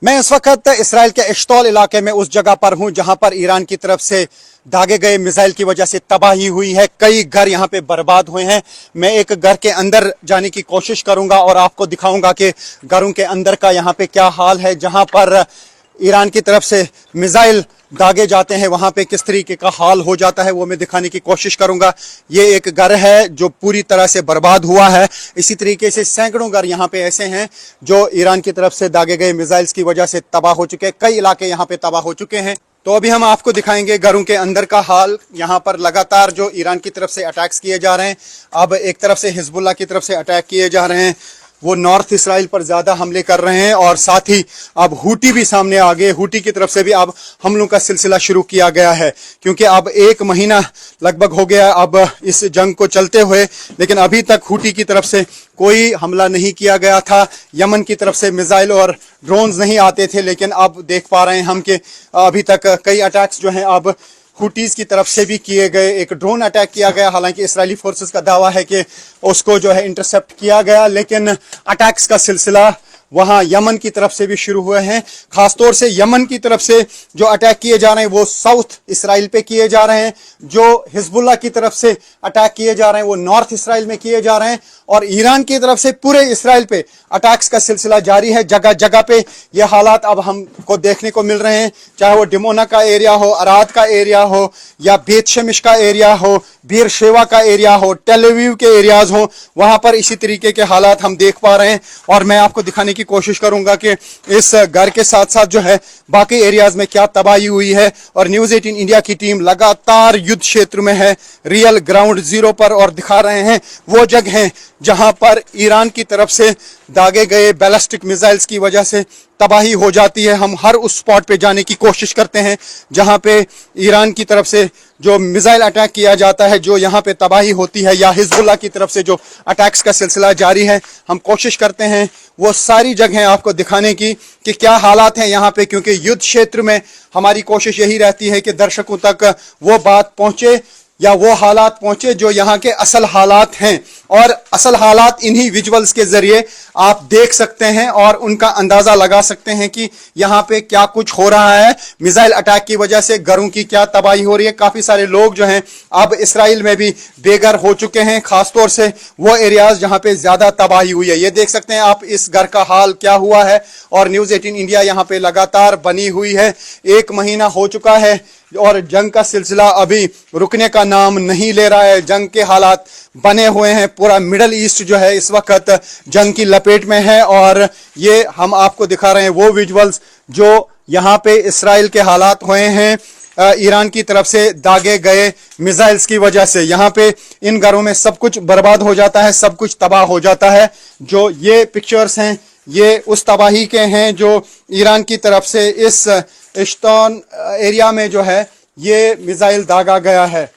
मैं इस वक्त इसराइल के इश्तौल इलाके में उस जगह पर हूं जहां पर ईरान की तरफ से दागे गए मिसाइल की वजह से तबाही हुई है। कई घर यहां पे बर्बाद हुए हैं। मैं एक घर के अंदर जाने की कोशिश करूंगा और आपको दिखाऊंगा कि घरों के अंदर का यहां पे क्या हाल है। जहां पर ईरान की तरफ से मिसाइल दागे जाते हैं वहां पे किस तरीके का हाल हो जाता है वो मैं दिखाने की कोशिश करूंगा। ये एक घर है जो पूरी तरह से बर्बाद हुआ है। इसी तरीके से सैकड़ों घर यहाँ पे ऐसे हैं जो ईरान की तरफ से दागे गए मिसाइल्स की वजह से तबाह हो चुके हैं। कई इलाके यहाँ पे तबाह हो चुके हैं। तो अभी हम आपको दिखाएंगे घरों के अंदर का हाल। यहाँ पर लगातार जो ईरान की तरफ से अटैक्स किए जा रहे हैं, अब एक तरफ से हिजबुल्लाह की तरफ से अटैक किए जा रहे हैं, वो नॉर्थ इसराइल पर ज्यादा हमले कर रहे हैं और साथ ही अब हूटी भी सामने आ गए। हूटी की तरफ से भी अब हमलों का सिलसिला शुरू किया गया है क्योंकि अब एक महीना लगभग हो गया अब इस जंग को चलते हुए, लेकिन अभी तक हूटी की तरफ से कोई हमला नहीं किया गया था। यमन की तरफ से मिसाइल और ड्रोन्स नहीं आते थे, लेकिन अब देख पा रहे हैं हम कि अभी तक कई अटैक्स जो हैं अब हुटीज की तरफ से भी किए गए। एक ड्रोन अटैक किया गया, हालांकि इस्राएली फोर्सेस का दावा है कि उसको जो है इंटरसेप्ट किया गया, लेकिन अटैक्स का सिलसिला वहां यमन की तरफ से भी शुरू हुए हैं। खासतौर से यमन की तरफ से जो अटैक किए जा रहे हैं वो साउथ इसराइल पे किए जा रहे हैं। जो हिजबुल्लाह की तरफ से अटैक किए जा रहे हैं वो नॉर्थ इसराइल में किए जा रहे हैं और ईरान की तरफ से पूरे इसराइल पे अटैक्स का सिलसिला जारी है। जगह जगह पे ये हालात अब हमको देखने को मिल रहे हैं, चाहे वो डिमोना का एरिया हो, अराद का एरिया हो या बेत शेमिश का एरिया हो, बीर शेवा का एरिया हो, टेल अवीव के एरियाज हो, वहां पर इसी तरीके के हालात हम देख पा रहे हैं। और मैं आपको दिखाने की कोशिश करूंगा कि इस घर के साथ साथ जो है बाकी एरियाज में क्या तबाही हुई है। और न्यूज़ 18 इंडिया की टीम लगातार युद्ध क्षेत्र में है, रियल ग्राउंड जीरो पर, और दिखा रहे हैं वो जगह जहां पर ईरान की तरफ से दागे गए बैलिस्टिक मिसाइल्स की वजह से तबाही हो जाती है। हम हर उस स्पॉट पे जाने की कोशिश करते हैं जहां पे ईरान की तरफ से जो मिसाइल अटैक किया जाता है, जो यहाँ पे तबाही होती है, या हिजबुल्लाह की तरफ से जो अटैक्स का सिलसिला जारी है। हम कोशिश करते हैं वो सारी जगहें आपको दिखाने की कि क्या हालात हैं यहाँ पे, क्योंकि युद्ध क्षेत्र में हमारी कोशिश यही रहती है कि दर्शकों तक वो बात पहुंचे या वो हालात पहुंचे जो यहाँ के असल हालात हैं। और असल हालात इन्हीं विजुअल्स के जरिए आप देख सकते हैं और उनका अंदाजा लगा सकते हैं कि यहाँ पे क्या कुछ हो रहा है। मिसाइल अटैक की वजह से घरों की क्या तबाही हो रही है। काफी सारे लोग जो हैं अब इसराइल में भी बेघर हो चुके हैं, खासतौर से वो एरियाज जहाँ पे ज्यादा तबाही हुई है। ये देख सकते हैं आप इस घर का हाल क्या हुआ है। और न्यूज़ 18 इंडिया यहाँ पे लगातार बनी हुई है। एक महीना हो चुका है और जंग का सिलसिला अभी रुकने का नाम नहीं ले रहा है। जंग के हालात बने हुए हैं। पूरा मिडल ईस्ट जो है इस वक्त जंग की लपेट में है। और ये हम आपको दिखा रहे हैं वो विजुअल्स जो यहाँ पे इसराइल के हालात हुए हैं ईरान की तरफ से दागे गए मिसाइल्स की वजह से। यहाँ पे इन घरों में सब कुछ बर्बाद हो जाता है, सब कुछ तबाह हो जाता है। जो ये पिक्चर्स हैं ये उस तबाही के हैं जो ईरान की तरफ से इस इश्तौन एरिया में जो है ये मिसाइल दागा गया है।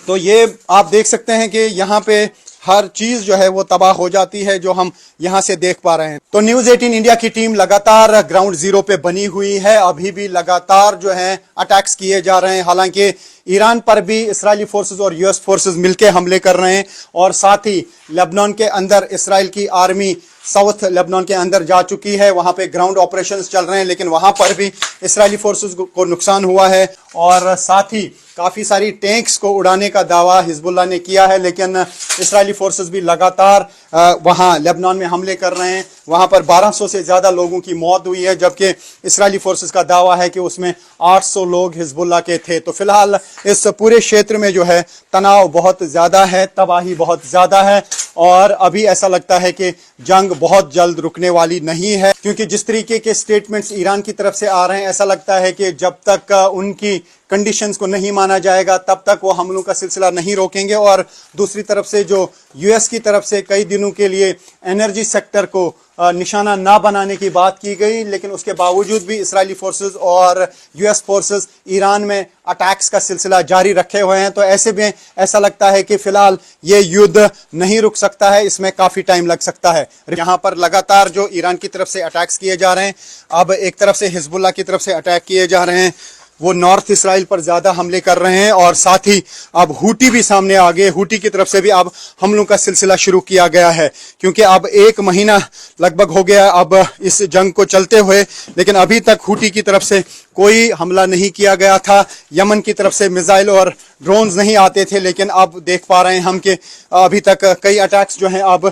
तो ये आप देख सकते हैं कि यहाँ पे हर चीज जो है वो तबाह हो जाती है जो हम यहाँ से देख पा रहे हैं। तो न्यूज़ 18 इंडिया की टीम लगातार ग्राउंड जीरो पे बनी हुई है। अभी भी लगातार जो है अटैक्स किए जा रहे हैं। हालांकि ईरान पर भी इस्राएली फोर्सेस और यूएस फोर्सेस मिलकर हमले कर रहे हैं और साथ ही लेबनान के अंदर इसराइल की आर्मी साउथ लेबनान के अंदर जा चुकी है। वहां पे ग्राउंड ऑपरेशंस चल रहे हैं, लेकिन वहां पर भी इस्राएली फोर्सेस को नुकसान हुआ है। और साथ ही काफी सारी टैंक्स को उड़ाने का दावा हिजबुल्लाह ने किया है, लेकिन इस्राएली फोर्सेस भी लगातार वहां लेबनान में हमले कर रहे हैं। वहां पर 1200 से ज्यादा लोगों की मौत हुई है, जबकि इस्राएली फोर्सेस का दावा है कि उसमें 800 लोग हिजबुल्लाह के थे। तो फिलहाल इस पूरे क्षेत्र में जो है तनाव बहुत ज्यादा है, तबाही बहुत ज्यादा है और अभी ऐसा लगता है कि जंग बहुत जल्द रुकने वाली नहीं है। क्योंकि जिस तरीके के स्टेटमेंट्स ईरान की तरफ से आ रहे हैं, ऐसा लगता है कि जब तक उनकी कंडीशंस को नहीं माना जाएगा तब तक वो हमलों का सिलसिला नहीं रोकेंगे। और दूसरी तरफ से जो यूएस की तरफ से कई दिनों के लिए एनर्जी सेक्टर को निशाना ना बनाने की बात की गई, लेकिन उसके बावजूद भी इस्राएली फोर्सेस और यूएस फोर्सेस ईरान में अटैक्स का सिलसिला जारी रखे हुए हैं। तो ऐसे में ऐसा लगता है कि फिलहाल ये युद्ध नहीं रुक सकता है, इसमें काफी टाइम लग सकता है। यहाँ पर लगातार जो ईरान की तरफ से अटैक्स किए जा रहे हैं, अब एक तरफ से हिजबुल्लाह की तरफ से अटैक किए जा रहे हैं, وہ نارتھ اسرائیل پر زیادہ حملے کر رہے ہیں اور ساتھ ہی اب ہوٹی بھی سامنے آ گئے. ہوٹی کی طرف سے بھی اب حملوں کا سلسلہ شروع کیا گیا ہے کیونکہ اب 1 مہینہ لگ بھگ ہو گیا اب اس جنگ کو چلتے ہوئے, لیکن ابھی تک ہوٹی کی طرف سے کوئی حملہ نہیں کیا گیا تھا. یمن کی طرف سے میزائل اور ڈرونز نہیں آتے تھے, لیکن اب دیکھ پا رہے ہیں ہم کہ ابھی تک کئی اٹیکس جو ہیں اب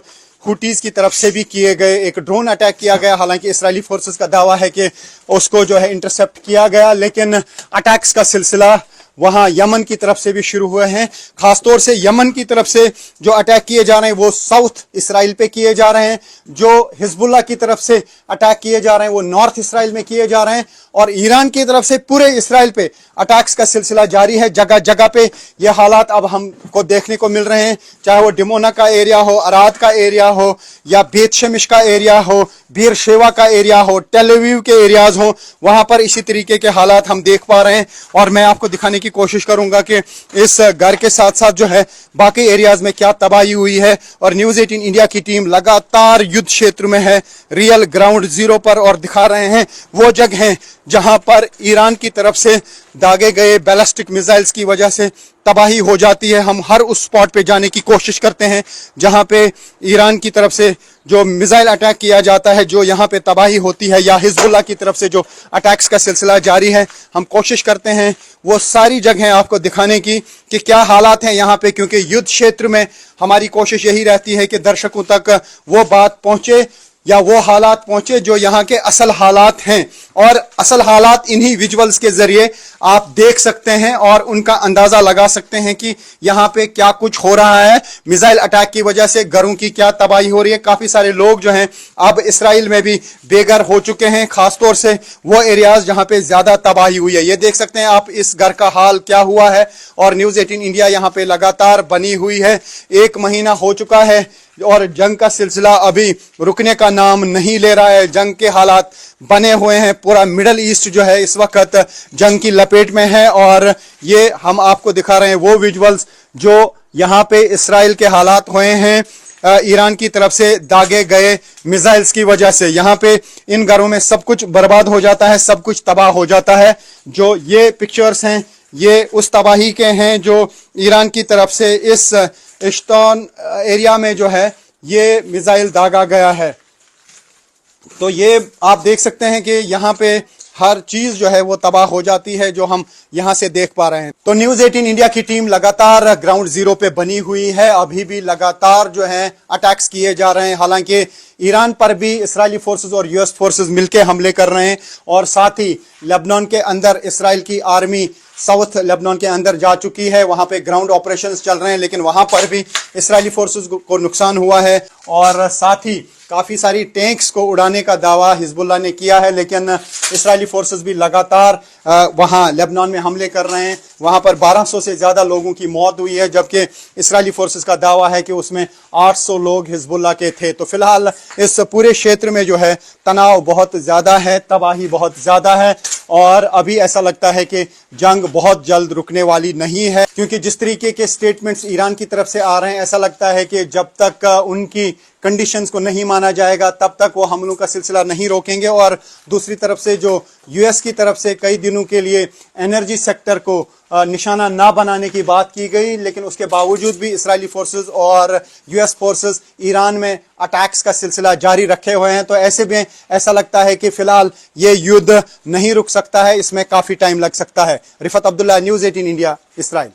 ہوٹیز کی طرف سے بھی کیے گئے. ایک ڈرون اٹیک کیا گیا, حالانکہ اسرائیلی فورسز کا دعویٰ ہے کہ اس کو جو ہے انٹرسپٹ کیا گیا, لیکن اٹیکس کا سلسلہ وہاں یمن کی طرف سے بھی شروع ہوئے ہیں. خاص طور سے یمن کی طرف سے جو اٹیک کیے جا رہے ہیں وہ ساؤتھ اسرائیل پہ کیے جا رہے ہیں. جو حزب اللہ کی طرف سے اٹیک کیے جا رہے ہیں وہ نارتھ اسرائیل میں کیے جا رہے ہیں, اور ایران کی طرف سے پورے اسرائیل پہ اٹیکس کا سلسلہ جاری ہے. جگہ جگہ پہ یہ حالات اب ہم کو دیکھنے کو مل رہے ہیں, چاہے وہ ڈمونا کا ایریا ہو, اراد کا ایریا ہو, یا بیت شمش کا ایریا ہو, بیر شیوا کا ایریا ہو, ٹیل اویو کے ایریاز ہوں, وہاں پر اسی طریقے کے حالات ہم دیکھ پا رہے ہیں. اور میں آپ کو دکھانے کی کوشش کروں گا کہ اس گھر کے ساتھ ساتھ جو ہے باقی ایریاز میں کیا تباہی ہوئی ہے. اور نیوز 18 انڈیا کی ٹیم لگاتار یدھ شیتر میں ہے, ریئل گراؤنڈ زیرو پر, اور دکھا رہے ہیں وہ جگہیں جہاں پر ایران کی طرف سے داغے گئے بیلسٹک میزائلز کی وجہ سے تباہی ہو جاتی ہے. ہم ہر اس سپاٹ پہ جانے کی کوشش کرتے ہیں جہاں پہ ایران کی طرف سے جو میزائل اٹیک کیا جاتا ہے, جو یہاں پہ تباہی ہوتی ہے, یا حزب اللہ کی طرف سے جو اٹیکس کا سلسلہ جاری ہے. ہم کوشش کرتے ہیں وہ ساری جگہیں آپ کو دکھانے کی کہ کیا حالات ہیں یہاں پہ, کیونکہ یدھ شیتر میں ہماری کوشش یہی رہتی ہے کہ درشکوں تک وہ بات پہنچے یا وہ حالات پہنچے جو یہاں کے اصل حالات ہیں. اور اصل حالات انہی ویژولز کے ذریعے آپ دیکھ سکتے ہیں اور ان کا اندازہ لگا سکتے ہیں کہ یہاں پہ کیا کچھ ہو رہا ہے. میزائل اٹیک کی وجہ سے گھروں کی کیا تباہی ہو رہی ہے. کافی سارے لوگ جو ہیں اب اسرائیل میں بھی بے گھر ہو چکے ہیں, خاص طور سے وہ ایریاز جہاں پہ زیادہ تباہی ہوئی ہے. یہ دیکھ سکتے ہیں آپ اس گھر کا حال کیا ہوا ہے, اور نیوز 18 انڈیا یہاں پہ لگاتار بنی ہوئی ہے. 1 مہینہ ہو چکا ہے اور جنگ کا سلسلہ ابھی رکنے کا نام نہیں لے رہا ہے. جنگ کے حالات بنے ہوئے ہیں, پورا مڈل ایسٹ جو ہے اس وقت جنگ کی لپیٹ میں ہے. اور یہ ہم آپ کو دکھا رہے ہیں وہ ویژولز جو یہاں پہ اسرائیل کے حالات ہوئے ہیں ایران کی طرف سے داغے گئے میزائلز کی وجہ سے. یہاں پہ ان گھروں میں سب کچھ برباد ہو جاتا ہے, سب کچھ تباہ ہو جاتا ہے. جو یہ پکچرز ہیں یہ اس تباہی کے ہیں جو ایران کی طرف سے اس اشتون ایریا میں جو ہے یہ میزائل داغا گیا ہے. تو یہ آپ دیکھ سکتے ہیں کہ یہاں پہ ہر چیز جو ہے وہ تباہ ہو جاتی ہے جو ہم یہاں سے دیکھ پا رہے ہیں. تو نیوز 18 انڈیا کی ٹیم لگاتار گراؤنڈ زیرو پہ بنی ہوئی ہے, ابھی بھی لگاتار جو ہیں اٹیکس کیے جا رہے ہیں. حالانکہ ایران پر بھی اسرائیلی فورسز اور US فورسز مل کے حملے کر رہے ہیں, اور ساتھ ہی لبنان کے اندر اسرائیل کی آرمی ساؤتھ لبنان کے اندر جا چکی ہے. وہاں پہ گراؤنڈ آپریشنز چل رہے ہیں, لیکن وہاں پر بھی اسرائیلی فورسز کو نقصان ہوا ہے. اور ساتھ ہی کافی ساری ٹینکس کو اڑانے کا دعویٰ حزب اللہ نے کیا ہے, لیکن اسرائیلی فورسز بھی لگاتار وہاں لبنان میں حملے کر رہے ہیں. وہاں پر 1200 سے زیادہ لوگوں کی موت ہوئی ہے, جبکہ اسرائیلی فورسز کا دعویٰ ہے کہ اس میں 800 لوگ حزب اللہ کے تھے. تو فی الحال اس پورے شیتر میں جو ہے تناؤ بہت زیادہ ہے, تباہی بہت زیادہ ہے, اور ابھی ایسا لگتا ہے کہ جنگ بہت جلد رکنے والی نہیں ہے. کیونکہ جس طریقے کے سٹیٹمنٹس ایران کی طرف سے آ رہے ہیں, ایسا لگتا ہے کہ جب تک ان کی کنڈیشنز کو نہیں مانا جائے گا تب تک وہ حملوں کا سلسلہ نہیں روکیں گے. اور دوسری طرف سے جو US کی طرف سے کئی دنوں کے لیے انرجی سیکٹر کو نشانہ نہ بنانے کی بات کی گئی, لیکن اس کے باوجود بھی اسرائیلی فورسز اور US فورسز ایران میں اٹیکس کا سلسلہ جاری رکھے ہوئے ہیں. تو ایسے میں ایسا لگتا ہے کہ فی الحال یہ یدھ نہیں رک سکتا ہے, اس میں کافی ٹائم لگ سکتا ہے. رفعت عبداللہ, نیوز 18 انڈیا, اسرائیل.